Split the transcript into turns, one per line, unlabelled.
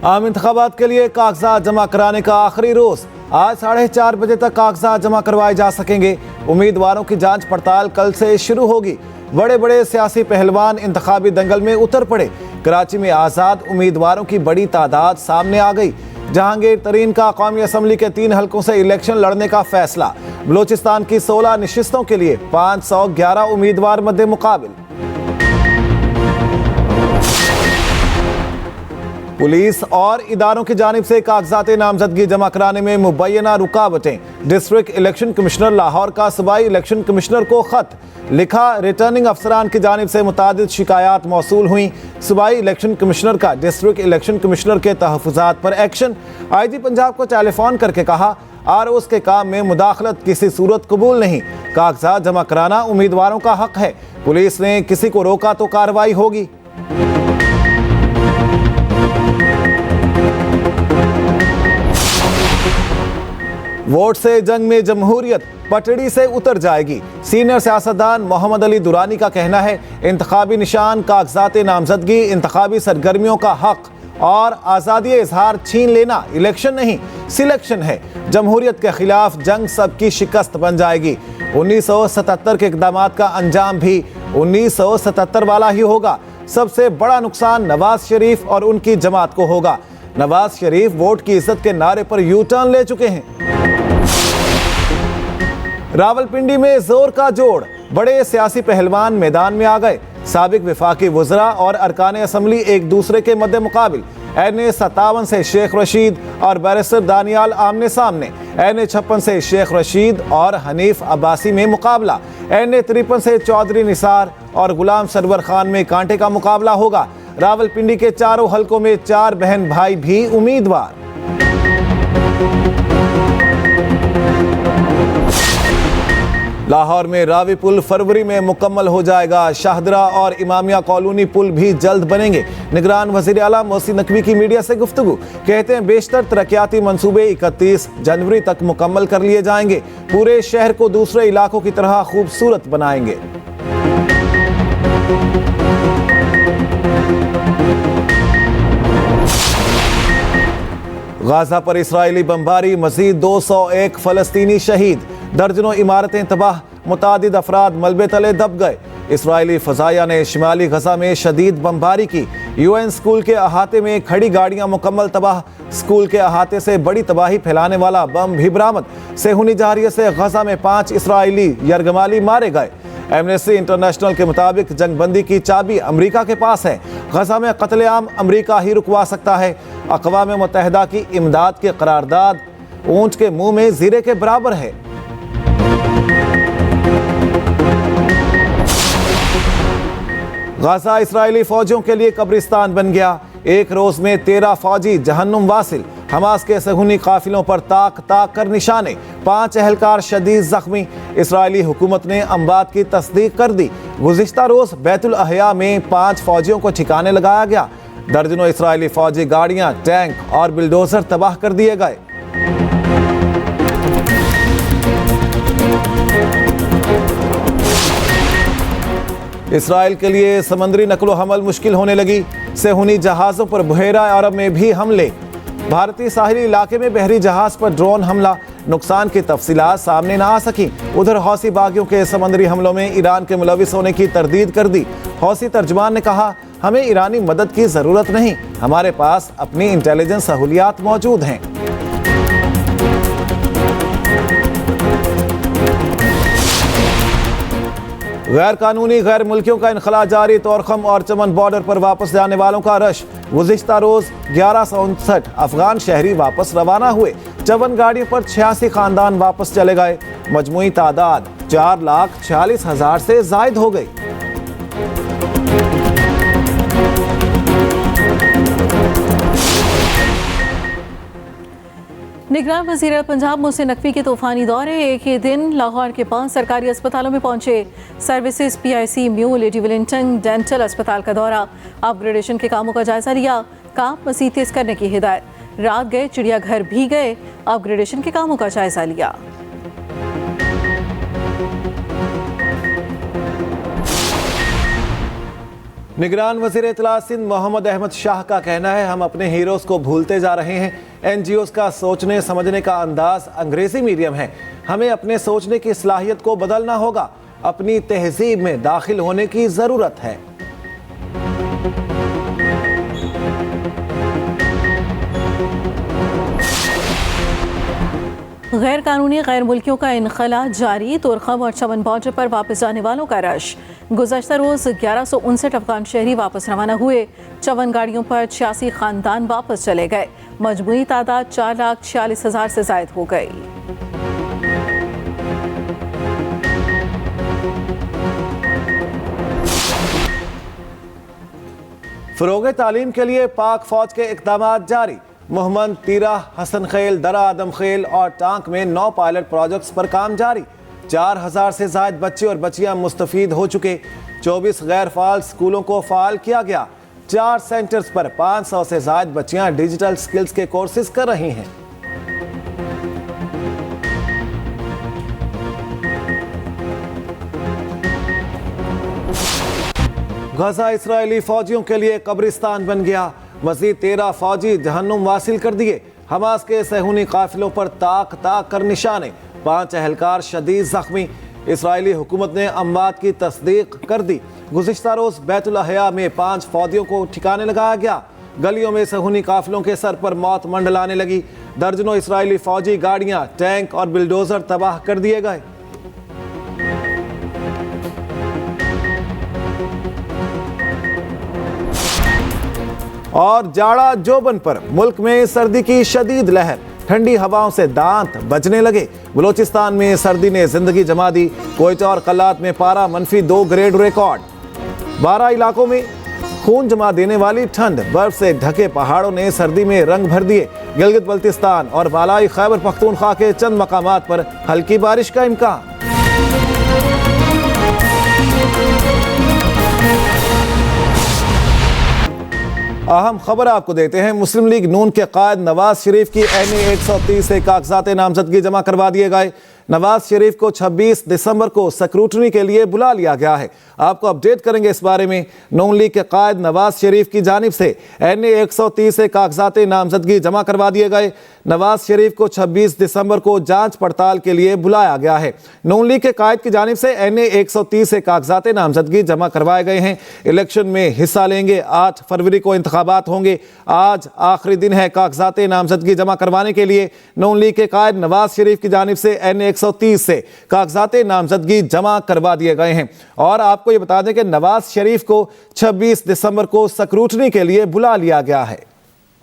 आम इंतखाबात के लिए कागजात जमा कराने का आखिरी रोज। आज 4:30 बजे तक कागजात जमा करवाए जा सकेंगे। उम्मीदवारों की जांच पड़ताल कल से शुरू होगी। बड़े बड़े सियासी पहलवान इंतखाबी दंगल में उतर पड़े। कराची में आज़ाद उम्मीदवारों की बड़ी तादाद सामने आ गई। जहांगीर तरीन का कौमी असम्बली के 3 हलकों से इलेक्शन लड़ने का फैसला। बलोचिस्तान की 16 नशिस्तों के लिए 511 उम्मीदवार मद्दे मुकाबिल। पुलिस और इदारों की जानिब से कागजात नामजदगी जमा कराने में मुबैना रुकावटें। डिस्ट्रिक्ट इलेक्शन कमिश्नर लाहौर का सूबाई इलेक्शन कमिश्नर को खत लिखा। रिटर्निंग अफसरान की जानिब से मुतादिद शिकायत मौसूल हुई। सूबाई इलेक्शन कमिश्नर का डिस्ट्रिक्ट इलेक्शन कमिश्नर के तहफ़्फ़ुज़ात पर एक्शन। IG पंजाब को टेलीफोन करके कहा ROs के काम में मुदाखलत किसी सूरत कबूल नहीं। कागजात जमा कराना उम्मीदवारों का हक है। पुलिस ने किसी को रोका तो कार्रवाई होगी। वोट से जंग में जमहूरियत पटड़ी से उतर जाएगी। सीनियर सियासतदान मोहम्मद अली दुरानी का कहना है, इंतखाबी निशान, कागजात नामजदगी इंतखाबी सरगर्मियों का हक और आज़ादी इजहार छीन लेना इलेक्शन नहीं सिलेक्शन है। जमहूरियत के खिलाफ जंग सबकी शिकस्त बन जाएगी। 1977 के इक़दामात का अंजाम भी 1977 वाला ही होगा। सबसे बड़ा नुकसान नवाज शरीफ और उनकी जमात को होगा। नवाज शरीफ वोट की इज्जत के नारे पर यू टर्न ले चुके हैं। रावलपिंडी में जोर का जोड़, बड़े सियासी पहलवान मैदान में आ गए। साबिक वफाकी वज़रा और अरकान असम्बली एक दूसरे के मद्दे मुकाबिल। NA-57 से शेख रशीद और बैरिस्टर दानियाल आमने सामने। NA-56 से शेख रशीद और हनीफ अब्बासी में मुकाबला। NA-53 से चौधरी निसार और गुलाम सरवर खान में कांटे का मुकाबला होगा। रावलपिंडी के चारों हलकों में 4 बहन भाई भी उम्मीदवार। लाहौर में रावी पुल फरवरी में मुकम्मल हो जाएगा। शाहदरा और इमामिया कॉलोनी पुल भी जल्द बनेंगे। निगरान वज़ीर आला मोहसिन नकवी की मीडिया से गुफ्तगू। कहते हैं बेशतर तरक्याती मंसूबे 31 जनवरी तक मुकम्मल कर लिए जाएंगे। पूरे शहर को दूसरे इलाकों की तरह खूबसूरत बनाएंगे। गाजा पर इस्राएली बमबारी, मजीद 201 फलस्तीनी शहीद। दर्जनों इमारतें तबाह, मुतादिद अफराद मलबे तले दब गए। इस्राएली फ़ज़ाइया ने शिमाली गजा में शदीद बमबारी की। UN स्कूल के अहाते में खड़ी गाड़ियां मुकम्मल तबाह। स्कूल के अहाते से बड़ी तबाही फैलाने वाला बम भी बरामद। सेहूनी जारिये से गजा में 5 इस्राएली यरगमाली मारे गए। एमनेस्टी इंटरनेशनल के मुताबिक जंगबंदी की चाबी अमरीका के पास है। गजा में कत्लेआम अमरीका ही रुकवा सकता है। अक़वाम मुत्तहिदा की इमदाद की करारदाद ऊंट के मुंह में जीरे के बराबर है। गाजा इस्राएली फौजियों के लिए कब्रिस्तान बन गया। एक रोज में 13 फौजी जहन्नुम वासिल। हमास के सहूनी काफिलों पर ताक ताक कर निशाने। 5 एहलकार शदीद जख्मी। इस्राएली हुकूमत ने अम्बात की तस्दीक कर दी। गुज़िश्ता रोज बैतुल अहया में 5 फौजियों को ठिकाने लगाया गया। दर्जनों इस्राएली फौजी गाड़ियां, टैंक और बिल्डोजर तबाह कर दिए गए। इसराइल के लिए समंदरी नकलो हमल मुश्किल होने लगी। सेहूनी जहाज़ों पर बहरा अरब में भी हमले। भारतीय साहिली इलाके में बहरी जहाज़ पर ड्रोन हमला। नुकसान की तफसीलात सामने ना आ सकी। उधर हौसी बागियों के समंदरी हमलों में ईरान के मुलविस होने की तरदीद कर दी। हौसी तर्जुमान ने कहा, हमें ईरानी मदद की ज़रूरत नहीं, हमारे पास अपनी इंटेलिजेंस सहूलियात मौजूद हैं। गैर कानूनी गैर मुल्कियों का इनखला जारी। तोरखम और चमन बॉर्डर पर वापस जाने वालों का रश। गुज़िश्ता रोज 1159 अफगान शहरी वापस रवाना हुए। 54 गाड़ियों पर 86 खानदान वापस चले गए। मजमूई तादाद 4,46,000 से जायद हो गई।
निगरान वज़ीर पंजाब मोहसिन नकवी के तूफानी दौरे। एक ही दिन लाहौर के 5 सरकारी अस्पतालों में पहुंचे। Services PIC, mu, lady Willingdon dental अस्पताल का दौरा। अपग्रेडेशन के कामों का जायजा लिया। काम मज़ीद तेज करने की हिदायत। रात गए, चिड़ियाघर भी गए, अपग्रेडेशन के कामों का जायजा लिया।
निगरान वज़ीर इत्तला सिंध मोहम्मद अहमद शाह का कहना है, हम अपने हीरोज़ को भूलते जा रहे हैं। एनजीओज़ का सोचने समझने का अंदाज अंग्रेजी मीडियम है। हमें अपने सोचने की सलाहियत को बदलना होगा। अपनी तहजीब में दाखिल होने की ज़रूरत है।
गैर कानूनी गैर मुल्कियों का इनखला जारी। तुरखम और चमन बॉर्डर पर वापस जाने वालों का रश। गुज़श्ता रोज़ 1159 अफगान शहरी वापस रवाना हुए। 54 गाड़ियों पर 86 खानदान वापस चले गए। मजमूई तादाद 4,46,000 से ज़ायद हो गई।
फ़रोग़ तालीम के लिए पाक फ़ौज के इक़दामात जारी। मोहम्मद, तीरा, हसन खेल, दरा आदम खेल और टांक में 9 पायलट प्रोजेक्ट्स पर काम जारी। 4000 से ज़ायद बच्चे और बच्चियां मुस्तफ़ीद हो चुके। 24 गैर फ़ाल स्कूलों को फ़ाल किया गया। 4 सेंटर्स पर 500 से ज़ायद बच्चियां डिजिटल स्किल्स के कोर्सेज कर रही हैं। गजा इसराइली फौजियों के लिए कब्रिस्तान बन गया। मज़ीद 13 फौजी जहन्नुम वासिल कर दिए। हमास के सहूनी काफिलों पर ताक ताक कर निशाने। 5 अहलकार शदीद जख्मी। इसराइली हुकूमत ने अमवात की तस्दीक कर दी। गुज़िश्ता रोज़ बैतुल अहया में 5 फौजियों को ठिकाने लगाया गया। गलियों में सहूनी काफिलों के सर पर मौत मंडलाने लगी। दर्जनों इसराइली फौजी गाड़ियां, टैंक और बिल्डोजर तबाह कर दिए गए। और जाड़ा जोबन पर, मुल्क में सर्दी की शदीद लहर। ठंडी हवाओं से दांत बजने लगे। बलोचिस्तान में सर्दी ने जिंदगी जमा दी। कोयटा और कल्लात में पारा -2 ग्रेड रिकॉर्ड। 12 इलाकों में खून जमा देने वाली ठंड। बर्फ से ढके पहाड़ों ने सर्दी में रंग भर दिए। गिलगित बल्तिस्तान और बालाई खैबर पख्तूनख्वा के चंद मकामात पर हल्की बारिश का इम्कान। अहम खबर आपको देते हैं। मुस्लिम लीग नून के कायद नवाज शरीफ की NA 130 से कागजात नामजदगी जमा करवा दिए गए। नवाज शरीफ को 26 दिसंबर को स्क्रूटनी के लिए बुला लिया गया है। आपको अपडेट करेंगे इस बारे में। नून लीग के कायद नवाज शरीफ की जानिब से NA 130 से कागजात नामजदगी जमा करवा दिए गए। नवाज शरीफ को 26 दिसंबर को जांच पड़ताल के लिए बुलाया गया है। नून लीग के कायद की जानिब से NA 130 से कागजात नामजदगी जमा करवाए गए हैं। इलेक्शन में हिस्सा लेंगे। 8 फरवरी को इंतखाबात होंगे। आज आखिरी दिन है कागजात नामजदगी जमा करवाने के लिए। नून लीग के कायद नवाज शरीफ की जानिब से NA 130 से कागजात नामजदगी जमा करवा दिए गए हैं। और आपको ये बता दें कि नवाज शरीफ को 26 दिसंबर को स्क्रूटनी के लिए बुला लिया गया है।